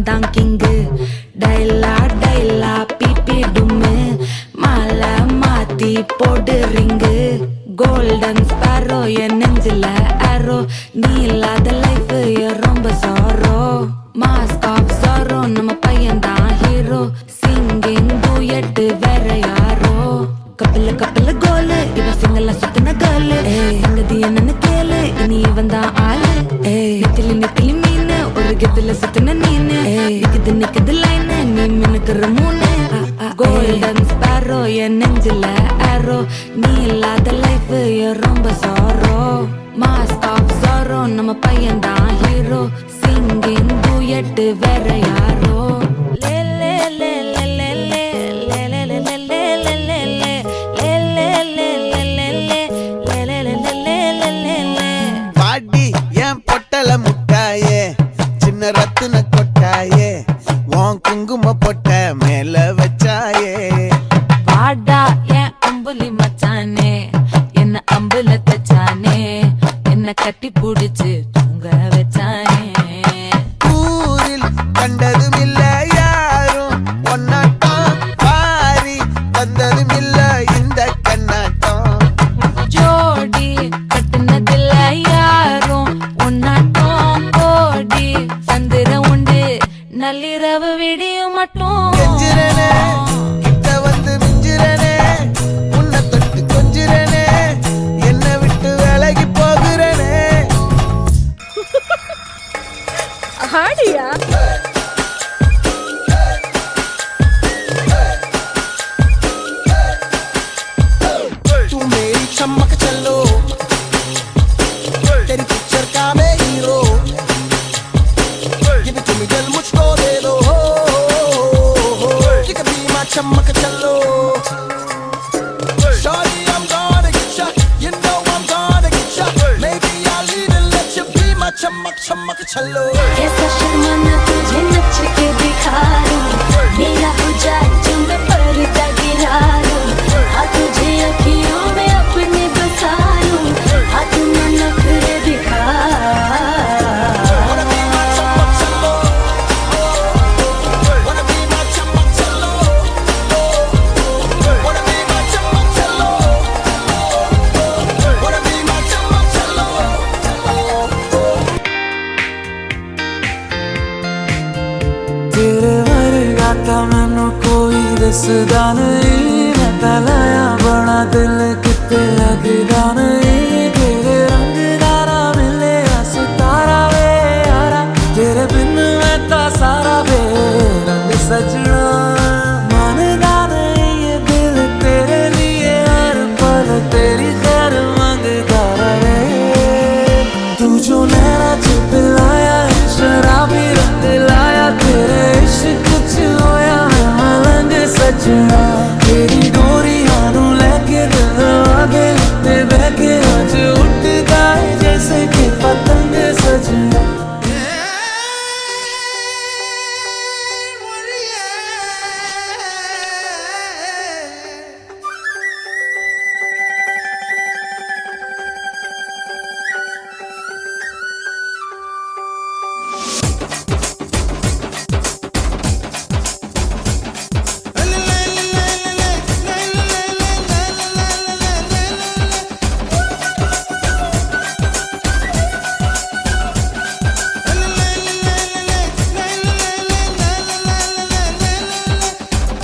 அவன் தான் king. டைலா டைலா BP டும்மு மாலை மாத்தி போடு ரிங்கு. கோல்டன் ஸ்பாரோ என் நெஞ்சில ஆரோ, நீ இல்லாத லைஃப் ரொம்ப சாரோ. மாஸ்க் ஆஃப் சாரோ நம்ம பையன் தான் ஹீரோ. சிங்கிங் டூயட் வேற யாரோ. கப்பல கப்பல கோலு இவன் சிங்கல சுத்தின கேளு. எங்கதி என்னன்னு கேளு இனி இவன் தான் ஆளு. நெத்திலி நெத்திலி மீனு ஒரு கெத்துல சுத்தின நீனு. நிக்குது நிக்குது லைனு நீ மினுக்குற மூணு. கோல்டன் ஸ்பாரோ என் நெஞ்சில ஆரோ, நீ இல்லாத லைஃப் ரொம்ப சாரோ. மாஸ்க் ஆஃப் சாரோ நம்ம பையன் தான் ஹீரோ. சிங்கிங் டூயட் வேற யாரோ. லே லே லே லே லே லே லே லே லே லே லே லே லே லே லே லே லே லே லே. பாடி என் பொட்டல முட்டாயே, சின்ன ரத்தின கொட்டாயே, உன் குங்கும பொட்ட மேல வச்சாயே. வாடா என் அம்புலி மச்சானே, என்ன அம்புல தச்சானே, என்ன கட்டி புடிச்சு தூங்க வச்சானே. ஊரில் கண்டதும் இல்ல யாரும் ஒன்னாட்டம், பாரி வந்ததும் இல்ல இந்த கண்ணாட்டம். ஜோடி கட்டுனதில்ல யாரும் ஒன்னாட்டம், கோடி சந்திர உண்டு நள்ளிரவு விடியும் மட்டும். கெஞ்சிரனே கிட்ட வந்து மிஞ்சிரனே, உன்னை தொட்டு கொஞ்சிரனே, என்னை விட்டு விலகி போகிறனே. ஆடியா तू मेरी चमक चलो, तेरी पिक्चर का मैं हीरो, ये भी तुम दिल मुझको दे दो. You can be my चमक चलो. Shorty, I'm gonna get ya, you know I'm gonna get ya. Maybe I'll even let you be my चमक चलो. ऐसा शर्माना तुझे नच के दिखा दूं, मेरा हो जाए जो मैं पर्दा गिरा दूं. हाँ तुझे अखियों में अपने बसा लूं, हाँ तू ना नखरे दिखा. Wanna be my चमक चलो, wanna be my चमक चलो, wanna be my चमक चलो, wanna be my चमक चलो. तेरे वर्गा ता मैनू कोई दसदा नहीं, मैं तां लाया बड़ा दिल किते लगदा नहीं. तेरे रंग दा ना मिले सितारा वे यारा, तेरे बिन मैं तां सारा वे रंग सजना. मानदा नहीं ये दिल तेरे लिए हर पल तेरी खैर मंगदा रहे. तू जो नैना च पिलाया शराबी रंग लाया, तेरे इश्क च होया मैं मलंग सजना. तेरी डोरियां नू लेके दिल आगे ते बह के अज उठदा है जैसे कि पतंग सजना.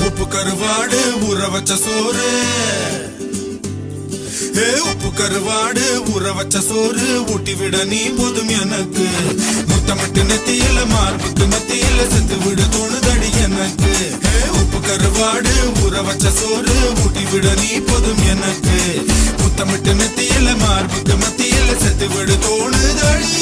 உப்பு கருவாடு ஊற வச்ச சோறு, உப்பு கருவாடு ஊற வச்ச சோறு ஊட்டி விட நீ போதும் எனக்கு. முத்தமிட்டு நெத்தியில மார்புக்கு மத்தியில செத்து விட தோணுதடி எனக்கு. உப்பு கருவாடு ஊற வச்ச சோறு ஊட்டி விட நீ போதும் எனக்கு. முத்தமிட்டு நெத்தியில மார்புக்கு மத்தியில செத்து விட தோணுதடி.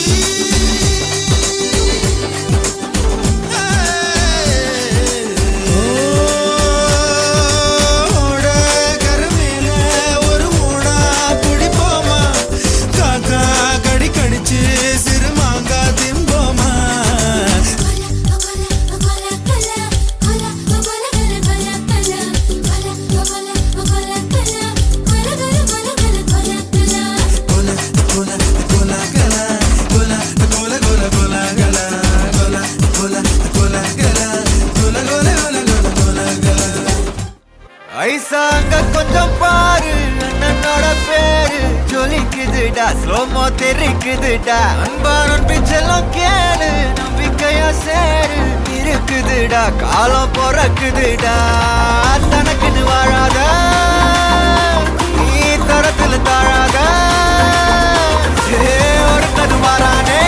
தெரிக்குதுடா அன்பான பிச்செல்லாம் கேளு நம்பிக்கையா சேரு இருக்குதுடா காலம் பிறக்குதுடா தனக்குன்னு வாழாத நீ தரத்துல தாழாத ஒரு கது மாறானே